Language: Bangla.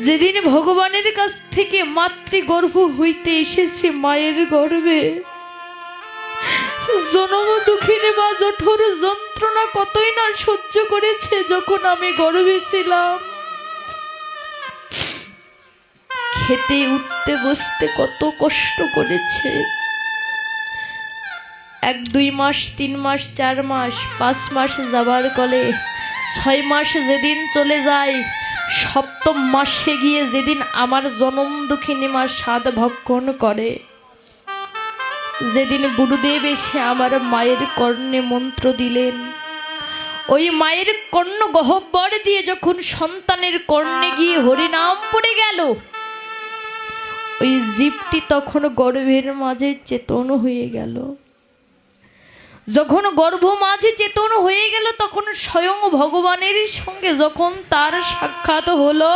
যেদিন ভগবানের কাছ থেকে মাতৃগর্ভ হইতে এসেছে মায়ের গর্ভে, জনম দুঃখিনী বা জঠর যন্ত্রণা কতই না সহ্য করেছে। যখন আমি গর্ভে ছিলাম, খেতে উঠতে বসতে কত কষ্ট করেছে। 1-2 মাস, 3 মাস, 4 মাস, 5 মাস যাবার কলে 6 মাস যেদিন চলে যায়, 7ম মাসে গিয়ে যেদিন আমার জনম দুঃখিনী মা স্বাদ ভক্ষণ করে, যেদিন গুরুদেব এসে আমার মায়ের কর্ণে মন্ত্র দিলেন, ওই মায়ের কর্ণ গহ্বর দিয়ে যখন সন্তানের কর্ণে গিয়ে হরিনাম পড়ে গেল, ওই জীবটি তখন গর্ভের মাঝে চেতন হয়ে গেল। যখন গর্ভ মাঝে চেতন হয়ে গেল, তখন স্বয়ং ভগবানের সঙ্গে যখন তার সাক্ষাৎ হলো,